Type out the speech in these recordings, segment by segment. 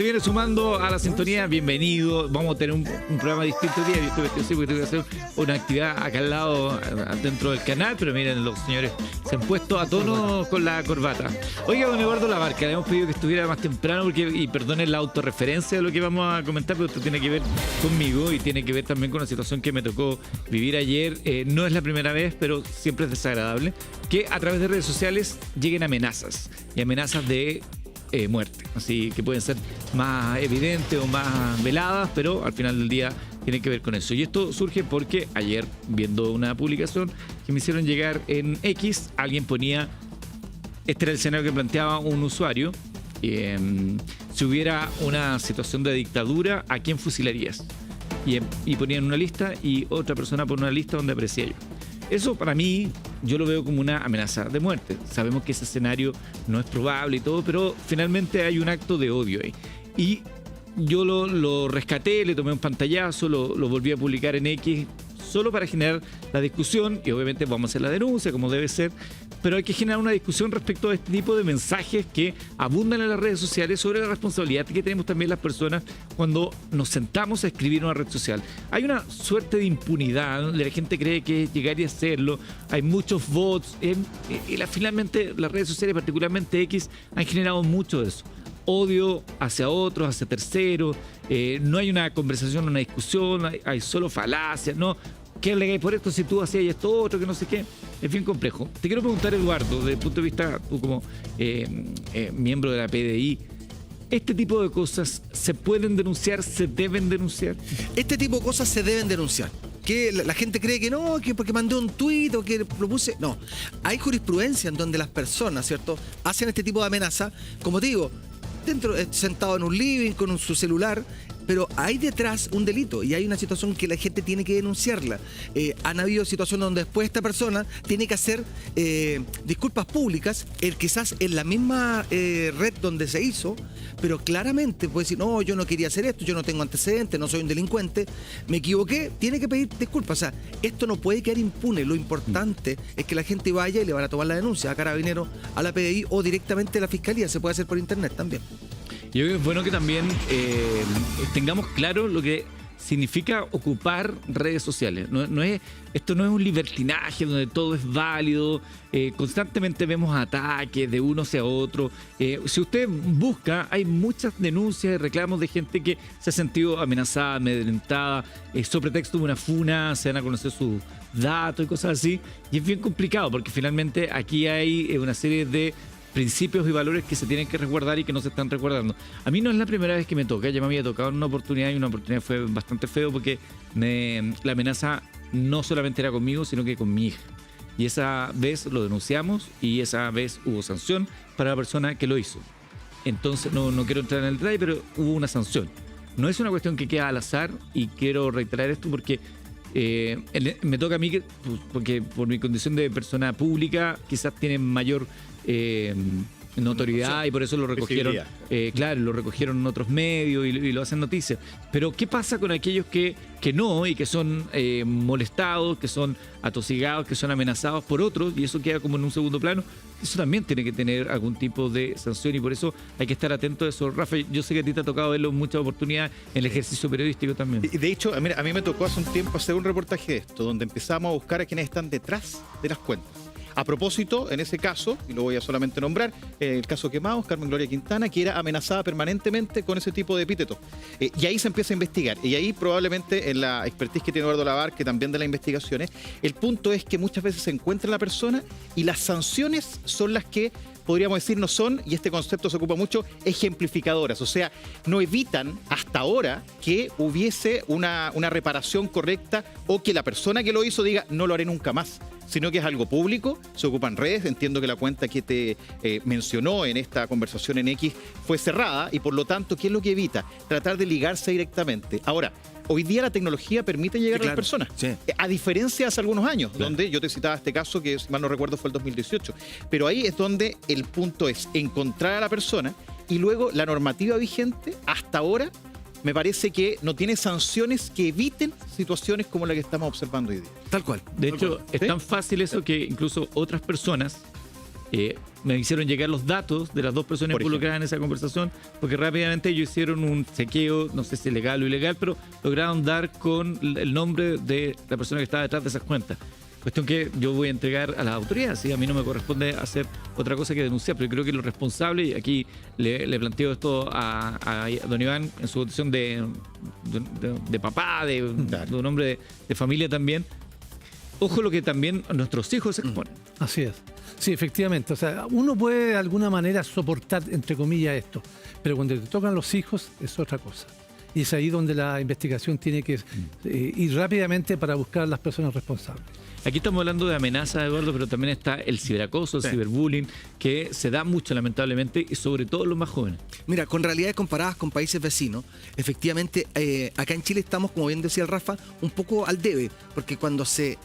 Se viene sumando a la sintonía, bienvenido. Vamos a tener un programa distinto hoy día. Yo estoy vestido así porque tengo que hacer una actividad acá al lado, dentro del canal, pero miren, los señores se han puesto a tono con la corbata. Oiga, don Eduardo Labarca, le hemos pedido que estuviera más temprano porque, y perdonen la autorreferencia de lo que vamos a comentar, pero esto tiene que ver conmigo y tiene que ver también con la situación que me tocó vivir ayer. No es la primera vez, pero siempre es desagradable que a través de redes sociales lleguen amenazas y amenazas de muerte, así que pueden ser más evidentes o más veladas, pero al final del día tiene que ver con eso. Y esto surge porque ayer, viendo una publicación que me hicieron llegar en X, alguien ponía, este era el escenario que planteaba un usuario, si hubiera una situación de dictadura, ¿a quién fusilarías? Y ponían una lista y otra persona pone una lista donde aparecía yo. Eso para mí, yo lo veo como una amenaza de muerte. Sabemos que ese escenario no es probable y todo, pero finalmente hay un acto de odio ahí. Y yo lo rescaté, le tomé un pantallazo, lo volví a publicar en X, solo para generar la discusión, y obviamente vamos a hacer la denuncia, como debe ser, pero hay que generar una discusión respecto a este tipo de mensajes que abundan en las redes sociales sobre la responsabilidad que tenemos también las personas cuando nos sentamos a escribir una red social. Hay una suerte de impunidad, ¿no? La gente cree que llegar y hacerlo, hay muchos bots, y finalmente las redes sociales, particularmente X, han generado mucho de eso. Odio hacia otros, hacia terceros, no hay una conversación, una discusión, hay solo falacias, ¿no? ¿Qué alegáis por esto si tú hacías esto otro, que no sé qué? Es bien complejo. Te quiero preguntar, Eduardo, desde el punto de vista, tú como miembro de la PDI, ¿este tipo de cosas se pueden denunciar, se deben denunciar? Este tipo de cosas se deben denunciar. Que la gente cree que no, que porque mandé un tuit o que propuse. No, hay jurisprudencia en donde las personas, ¿cierto?, hacen este tipo de amenaza, como te digo, sentado en un living con su celular, pero hay detrás un delito y hay una situación que la gente tiene que denunciarla. Han habido situaciones donde después esta persona tiene que hacer disculpas públicas, quizás en la misma red donde se hizo, pero claramente puede decir, no, yo no quería hacer esto, yo no tengo antecedentes, no soy un delincuente, me equivoqué, tiene que pedir disculpas. O sea, esto no puede quedar impune. Lo importante es que la gente vaya y le van a tomar la denuncia a Carabineros, a la PDI o directamente a la Fiscalía. Se puede hacer por internet también. Yo creo que es bueno que también tengamos claro lo que significa ocupar redes sociales. Esto no es un libertinaje donde todo es válido. Constantemente vemos ataques de uno hacia otro. Si usted busca, hay muchas denuncias y reclamos de gente que se ha sentido amenazada, amedrentada, sobre pretexto de una funa, se van a conocer sus datos y cosas así. Y es bien complicado porque finalmente aquí hay una serie de principios y valores que se tienen que resguardar y que no se están resguardando. A mí no es la primera vez que me toca, ya me había tocado en una oportunidad y una oportunidad fue bastante feo porque la amenaza no solamente era conmigo, sino que con mi hija. Y esa vez lo denunciamos y esa vez hubo sanción para la persona que lo hizo. Entonces, no quiero entrar en el detalle, pero hubo una sanción. No es una cuestión que queda al azar y quiero reiterar esto porque me toca a mí, porque por mi condición de persona pública quizás tienen mayor notoriedad y por eso lo recogieron, claro, lo recogieron en otros medios y lo hacen noticias. Pero ¿qué pasa con aquellos que no y que son molestados, que son atosigados, que son amenazados por otros y eso queda como en un segundo plano? Eso también tiene que tener algún tipo de sanción y por eso hay que estar atento a eso. Rafa, yo sé que a ti te ha tocado verlo en muchas oportunidades en el ejercicio periodístico también. De hecho, a mí me tocó hace un tiempo hacer un reportaje de esto, donde empezamos a buscar a quienes están detrás de las cuentas. A propósito, en ese caso, y lo voy a solamente nombrar, el caso Quemados, Carmen Gloria Quintana, que era amenazada permanentemente con ese tipo de epítetos. Y ahí se empieza a investigar. Y ahí probablemente en la expertise que tiene Eduardo Labarca, que también de las investigaciones, el punto es que muchas veces se encuentra la persona y las sanciones son las que podríamos decir no son, y este concepto se ocupa mucho, ejemplificadoras. O sea, no evitan hasta ahora que hubiese una reparación correcta o que la persona que lo hizo diga no lo haré nunca más, sino que es algo público, se ocupan redes. Entiendo que la cuenta que te mencionó en esta conversación en X fue cerrada y por lo tanto, ¿qué es lo que evita? Tratar de ligarse directamente. Ahora, hoy día la tecnología permite llegar a las personas, a diferencia de hace algunos años, donde yo te citaba este caso que, si mal no recuerdo, fue el 2018. Pero ahí es donde el punto es encontrar a la persona y luego la normativa vigente hasta ahora me parece que no tiene sanciones que eviten situaciones como la que estamos observando hoy día. Tal cual. De hecho, es tan fácil eso que incluso otras personas me hicieron llegar los datos de las dos personas Por involucradas en esa conversación, porque rápidamente ellos hicieron un chequeo, no sé si legal o ilegal, pero lograron dar con el nombre de la persona que estaba detrás de esas cuentas. Cuestión que yo voy a entregar a las autoridades, ¿sí? A mí no me corresponde hacer otra cosa que denunciar, pero creo que lo responsable, y aquí le planteo esto a don Iván en su condición de papá, de un hombre de familia también, ojo lo que también nuestros hijos se exponen. Así es. Sí, efectivamente. O sea, uno puede de alguna manera soportar, entre comillas, esto, pero cuando te tocan los hijos es otra cosa. Y es ahí donde la investigación tiene que ir rápidamente para buscar a las personas responsables. Aquí estamos hablando de amenazas, Eduardo, pero también está el ciberacoso, el ciberbullying, que se da mucho lamentablemente y sobre todo en los más jóvenes. Mira, con realidades comparadas con países vecinos, efectivamente, acá en Chile estamos, como bien decía el Rafa, un poco al debe, porque cuando se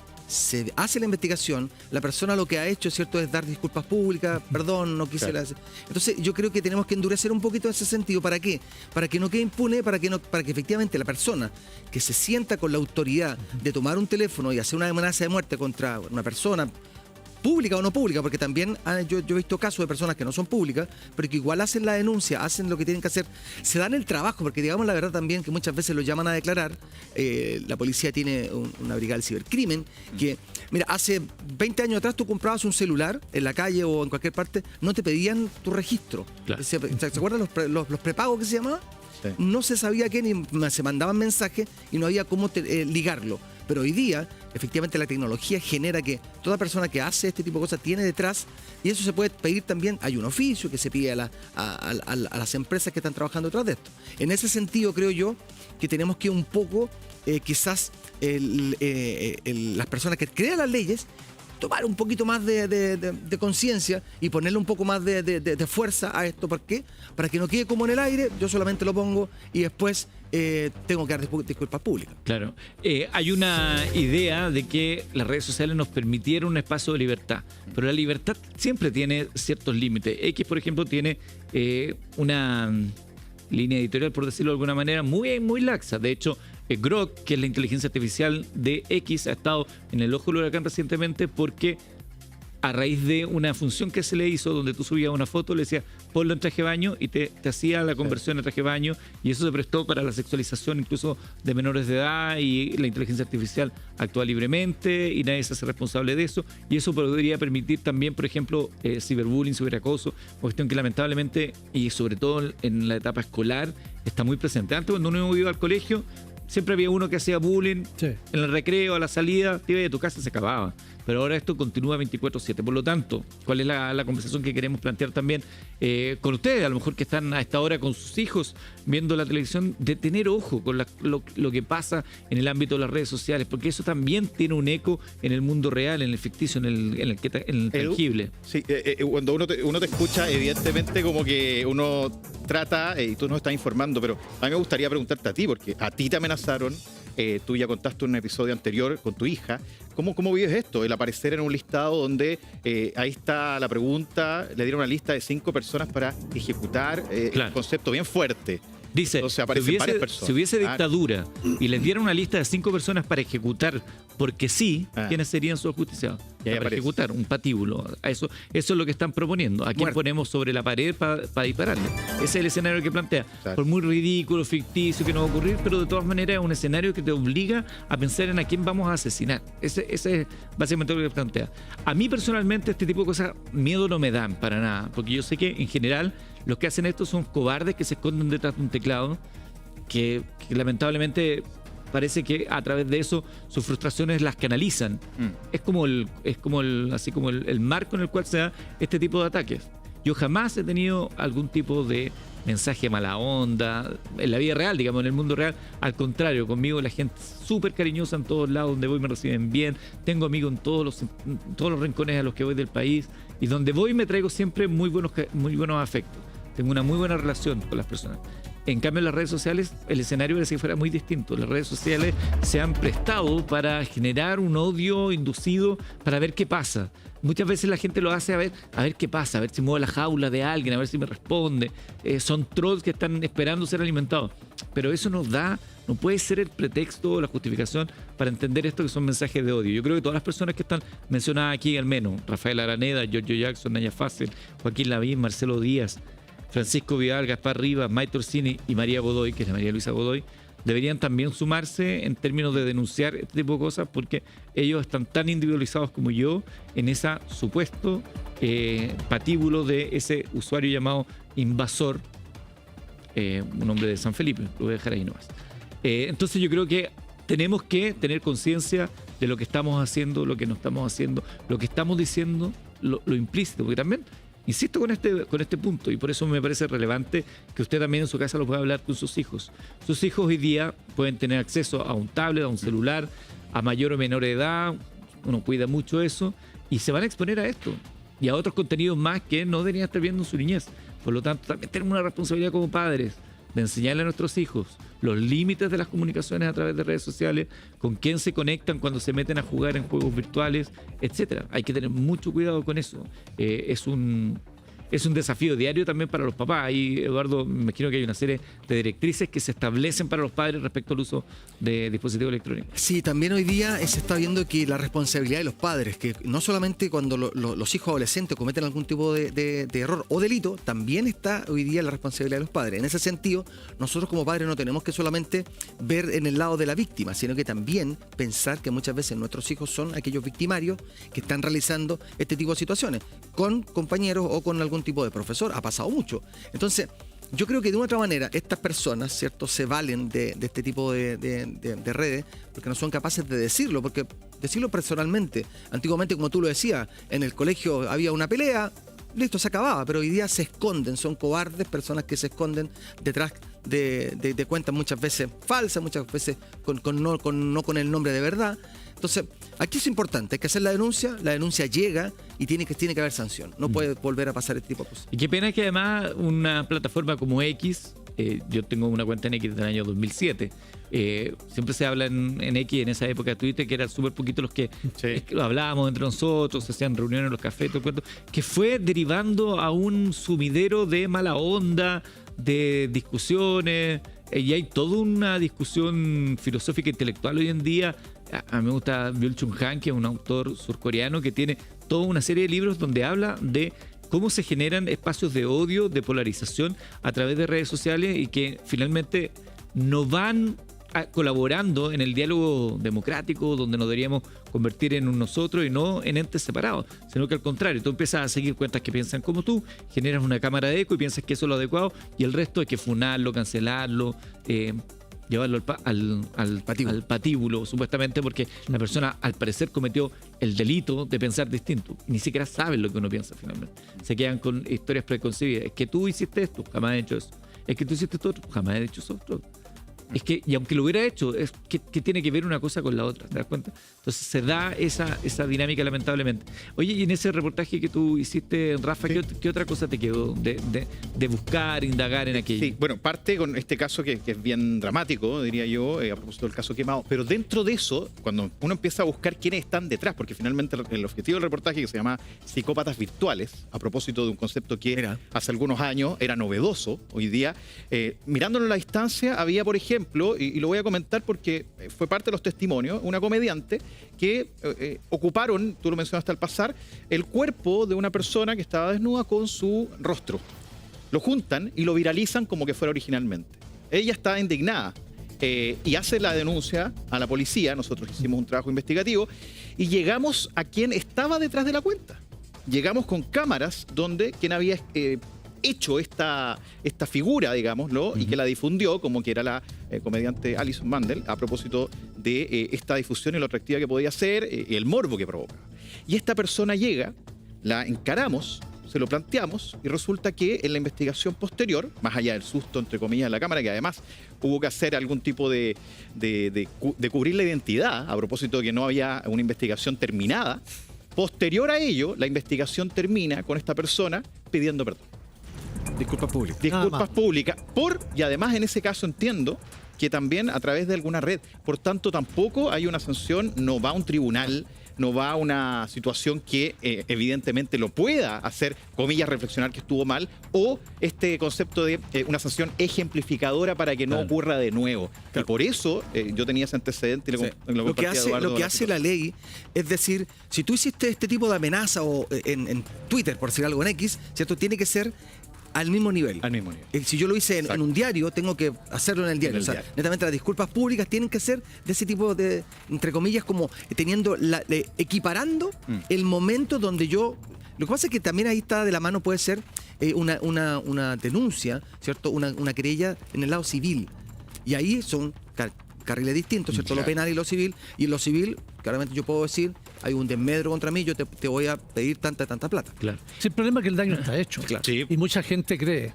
hace la investigación, la persona lo que ha hecho, ¿cierto?, es dar disculpas públicas, perdón, no quise... Claro. Entonces yo creo que tenemos que endurecer un poquito ese sentido. ¿Para qué? Para que no quede impune, para que efectivamente la persona que se sienta con la autoridad de tomar un teléfono y hacer una amenaza de muerte contra una persona, pública o no pública, porque también yo he visto casos de personas que no son públicas, pero que igual hacen la denuncia, hacen lo que tienen que hacer, se dan el trabajo, porque digamos la verdad también que muchas veces lo llaman a declarar. La policía tiene una brigada del cibercrimen, que, mira, hace 20 años atrás tú comprabas un celular en la calle o en cualquier parte, no te pedían tu registro. Claro. ¿Se acuerdan los prepagos que se llamaban? Sí. No se sabía qué, ni se mandaban mensajes y no había cómo ligarlo. Pero hoy día, efectivamente, la tecnología genera que toda persona que hace este tipo de cosas tiene detrás, y eso se puede pedir también. Hay un oficio que se pide a las empresas que están trabajando detrás de esto. En ese sentido, creo yo que tenemos que un poco, quizás, las personas que crean las leyes, tomar un poquito más de conciencia y ponerle un poco más de fuerza a esto. ¿Por qué? Para que no quede como en el aire, yo solamente lo pongo y después tengo que dar disculpas públicas. Claro. Hay una idea de que las redes sociales nos permitieron un espacio de libertad, pero la libertad siempre tiene ciertos límites. X, por ejemplo, tiene una línea editorial, por decirlo de alguna manera, muy, muy laxa. De hecho, Grok, que es la inteligencia artificial de X, ha estado en el ojo del huracán recientemente porque a raíz de una función que se le hizo donde tú subías una foto, le decías ponlo en traje de baño y te hacía la conversión en traje de baño, y eso se prestó para la sexualización incluso de menores de edad, y la inteligencia artificial actúa libremente y nadie se hace responsable de eso, y eso podría permitir también, por ejemplo, ciberbullying, ciberacoso, cuestión que lamentablemente y sobre todo en la etapa escolar está muy presente. Antes, cuando uno iba al colegio, siempre había uno que hacía bullying. Sí. En el recreo, a la salida, te ibas a tu casa y se acababa. Pero ahora esto continúa 24/7. Por lo tanto, ¿cuál es la conversación que queremos plantear también con ustedes? A lo mejor que están a esta hora con sus hijos viendo la televisión, de tener ojo con lo que pasa en el ámbito de las redes sociales, porque eso también tiene un eco en el mundo real, en el ficticio, en el tangible. Sí, cuando uno te escucha, evidentemente como que uno trata, y tú nos estás informando, pero a mí me gustaría preguntarte a ti, porque a ti te amenazaron. Tú ya contaste un episodio anterior con tu hija. ¿Cómo vives esto? El aparecer en un listado donde ahí está la pregunta, le dieron una lista de 5 personas para ejecutar, Claro. un concepto bien fuerte. Dice, O sea, aparecen varias personas. si hubiese Ah. dictadura y les dieran una lista de 5 personas para ejecutar, porque sí, ¿quiénes serían sus ajusticiados? Y ahí Para aparece. ejecutar, un patíbulo. Eso es lo que están proponiendo. ¿A quién Muerto. ponemos sobre la pared para dispararle? Ese es el escenario que plantea. Claro. Por muy ridículo, ficticio que no va a ocurrir, pero de todas maneras es un escenario que te obliga a pensar en a quién vamos a asesinar. Ese es básicamente lo que plantea. A mí personalmente este tipo de cosas miedo no me dan para nada, porque yo sé que en general los que hacen esto son cobardes que se esconden detrás de un teclado, que lamentablemente parece que a través de eso sus frustraciones las canalizan. Es como el marco en el cual se da este tipo de ataques. Yo jamás he tenido algún tipo de mensaje mala onda en la vida real, digamos, en el mundo real. Al contrario, conmigo la gente es súper cariñosa en todos lados, donde voy me reciben bien. Tengo amigos en todos los rincones a los que voy del país, y donde voy me traigo siempre muy buenos afectos. Tengo una muy buena relación con las personas. En cambio, en las redes sociales, el escenario parece que fuera muy distinto. Las redes sociales se han prestado para generar un odio inducido para ver qué pasa. Muchas veces la gente lo hace a ver qué pasa, a ver si muevo la jaula de alguien, a ver si me responde. Son trolls que están esperando ser alimentados. pero eso no puede ser el pretexto o la justificación para entender esto que son mensajes de odio. Yo creo que todas las personas que están mencionadas aquí, al menos, Rafael Araneda, Giorgio Jackson, Naya Fácil, Joaquín Lavín, Marcelo Díaz, Francisco Vidal, Gaspar Rivas, Maite Orsini y María Godoy, que es la María Luisa Godoy, deberían también sumarse en términos de denunciar este tipo de cosas, porque ellos están tan individualizados como yo en ese supuesto patíbulo de ese usuario llamado invasor, un hombre de San Felipe, lo voy a dejar ahí nomás. Entonces yo creo que tenemos que tener conciencia de lo que estamos haciendo, lo que no estamos haciendo, lo que estamos diciendo, lo implícito, porque también insisto con este punto, y por eso me parece relevante que usted también en su casa lo pueda hablar con sus hijos. Sus hijos hoy día pueden tener acceso a un tablet, a un celular, a mayor o menor edad, uno cuida mucho eso, y se van a exponer a esto y a otros contenidos más que no deberían estar viendo en su niñez. Por lo tanto, también tenemos una responsabilidad como padres de enseñarle a nuestros hijos los límites de las comunicaciones a través de redes sociales, con quién se conectan cuando se meten a jugar en juegos virtuales, etcétera. Hay que tener mucho cuidado con eso. Es un desafío diario también para los papás. Ahí, Eduardo, me imagino que hay una serie de directrices que se establecen para los padres respecto al uso de dispositivos electrónicos. Sí, también hoy día se está viendo que la responsabilidad de los padres, que no solamente cuando los hijos adolescentes cometen algún tipo de error o delito, también está hoy día la responsabilidad de los padres. En ese sentido, nosotros como padres no tenemos que solamente ver en el lado de la víctima, sino que también pensar que muchas veces nuestros hijos son aquellos victimarios que están realizando este tipo de situaciones, con compañeros o con algún tipo de profesor. Ha pasado mucho. Entonces, yo creo que de una otra manera estas personas, ¿cierto?, se valen de este tipo de redes porque no son capaces de decirlo, porque decirlo personalmente. Antiguamente, como tú lo decías, en el colegio había una pelea, listo, se acababa, pero hoy día se esconden, son cobardes, personas que se esconden detrás de cuentas muchas veces falsas, muchas veces no con el nombre de verdad. Entonces, aquí es importante, hay que hacer la denuncia llega y tiene que haber sanción. No puede volver a pasar este tipo de cosas. Y qué pena que además una plataforma como X, yo tengo una cuenta en X del año 2007, siempre se habla en X, en esa época de Twitter, que eran súper poquitos los que hablábamos entre nosotros, se hacían reuniones en los cafés, todo el cuento, que fue derivando a un sumidero de mala onda, de discusiones, y hay toda una discusión filosófica e intelectual hoy en día. A mí me gusta Byul-Chul Han, que es un autor surcoreano que tiene toda una serie de libros donde habla de cómo se generan espacios de odio, de polarización a través de redes sociales y que finalmente no van colaborando en el diálogo democrático donde nos deberíamos convertir en un nosotros y no en entes separados, sino que al contrario, tú empiezas a seguir cuentas que piensan como tú, generas una cámara de eco y piensas que eso es lo adecuado y el resto hay que funarlo, cancelarlo, llevarlo al patíbulo, supuestamente, porque la persona al parecer cometió el delito de pensar distinto. Ni siquiera saben lo que uno piensa finalmente. Se quedan con historias preconcebidas. Es que tú hiciste esto, jamás he hecho eso. Es que tú hiciste esto, jamás he hecho eso otro. Es que, y aunque lo hubiera hecho, es que tiene que ver una cosa con la otra, ¿te das cuenta? Entonces se da esa dinámica, lamentablemente. Oye, y en ese reportaje que tú hiciste, Rafa, sí, ¿qué otra cosa te quedó de buscar, indagar en aquello? Sí, bueno, parte con este caso que es bien dramático, diría yo, a propósito del caso Quemado, pero dentro de eso, cuando uno empieza a buscar quiénes están detrás, porque finalmente el objetivo del reportaje, que se llama Psicópatas Virtuales, a propósito de un concepto que hace algunos años era novedoso, hoy día, mirándolo a la distancia, había, por ejemplo, y lo voy a comentar porque fue parte de los testimonios, una comediante que ocuparon, tú lo mencionaste al pasar, el cuerpo de una persona que estaba desnuda con su rostro. Lo juntan y lo viralizan como que fuera originalmente. Ella está indignada y hace la denuncia a la policía. Nosotros hicimos un trabajo investigativo y llegamos a quien estaba detrás de la cuenta. Llegamos con cámaras donde quien había hecho esta figura, digámoslo, y que la difundió, como que era la comediante Alison Mandel, a propósito de esta difusión y lo atractiva que podía ser y el morbo que provoca. Y esta persona llega, la encaramos, se lo planteamos y resulta que en la investigación posterior, más allá del susto, entre comillas, de la cámara, que además hubo que hacer algún tipo de cubrir la identidad, a propósito de que no había una investigación terminada, posterior a ello, la investigación termina con esta persona pidiendo perdón. Disculpas públicas. Disculpas públicas. Y además en ese caso entiendo que también a través de alguna red. Por tanto, tampoco hay una sanción, no va a un tribunal, no va a una situación que evidentemente lo pueda hacer, comillas, reflexionar que estuvo mal, o este concepto de una sanción ejemplificadora para que no ocurra de nuevo. Y por eso yo tenía ese antecedente y lo que compartía hace, Eduardo lo que con hace la ley es decir, si tú hiciste este tipo de amenaza o en Twitter, por decir algo en X, ¿cierto? Tiene que ser al mismo nivel. Al mismo nivel. Si yo lo hice en un diario, tengo que hacerlo en el diario. En el o sea, diario. netamente las disculpas públicas tienen que ser de ese tipo de, entre comillas, como teniendo, equiparando el momento donde yo... Lo que pasa es que también ahí está de la mano, puede ser una denuncia, ¿cierto? Una querella en el lado civil. Y ahí son carriles distintos, ¿cierto? Claro. Lo penal y lo civil. Y en lo civil, claramente yo puedo decir, hay un desmedro contra mí, yo te voy a pedir tanta plata. Claro. Sí, el problema es que el daño está hecho. Claro. Sí. Y mucha gente cree.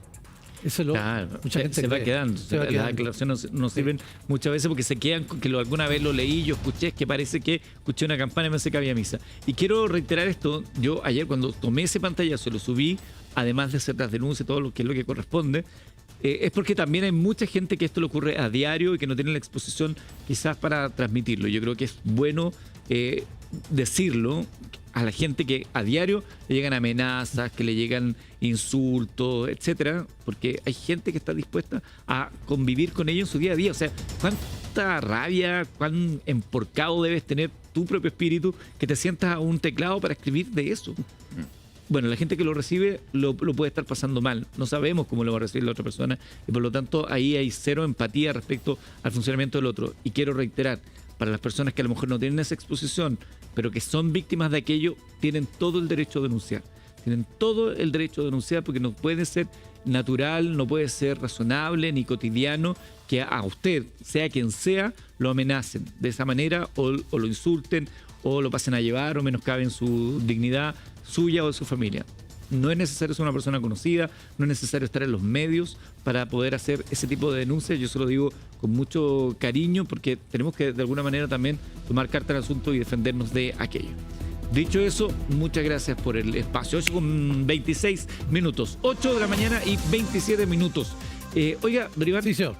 Eso es lo, Claro, mucha gente se va cree. quedando. Se va Las quedando. declaraciones no sirven muchas veces porque se quedan con que alguna vez lo leí, yo escuché, es que parece que escuché una campana y me hace que había misa. Y quiero reiterar esto, yo ayer cuando tomé ese pantallazo, lo subí, además de hacer las denuncias, todo lo que es lo que corresponde, es porque también hay mucha gente que esto le ocurre a diario y que no tiene la exposición quizás para transmitirlo. Yo creo que es bueno decirlo a la gente que a diario le llegan amenazas, que le llegan insultos, etcétera, porque hay gente que está dispuesta a convivir con ellos en su día a día. O sea, cuánta rabia, cuán emporcado debes tener tu propio espíritu que te sientas a un teclado para escribir de eso. Bueno, la gente que lo recibe lo puede estar pasando mal. No sabemos cómo lo va a recibir la otra persona y por lo tanto ahí hay cero empatía respecto al funcionamiento del otro. Y quiero reiterar, para las personas que a lo mejor no tienen esa exposición, pero que son víctimas de aquello, tienen todo el derecho a denunciar. Tienen todo el derecho a denunciar porque no puede ser natural, no puede ser razonable ni cotidiano que a usted, sea quien sea, lo amenacen de esa manera o lo insulten o lo pasen a llevar o menoscaben su dignidad suya o de su familia. No es necesario ser una persona conocida, no es necesario estar en los medios para poder hacer ese tipo de denuncias. Yo se lo digo con mucho cariño porque tenemos que de alguna manera también tomar carta al asunto y defendernos de aquello. Dicho eso, muchas gracias por el espacio. 8 con 26 minutos, 8 de la mañana y 27 minutos. Oiga, don Iván, Sí, señor.